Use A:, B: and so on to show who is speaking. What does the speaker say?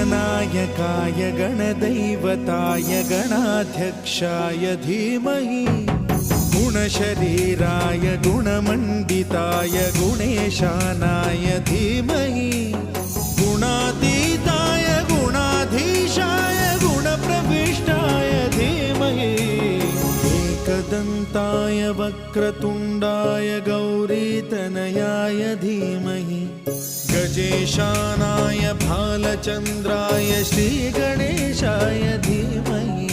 A: गणनायकाय गणदैवताय गणाध्यक्षाय धीमहि गुणशरीराय गुणमण्डिताय गुणेशानाय धीमहि गुणातीताय गुणाधीशाय गुणप्रविष्टाय धीमहि एकदन्ताय वक्रतुण्डाय गौरीतनयाय धीमहि गजेशानाय भालचन्द्राय श्रीगणेशाय धीमहि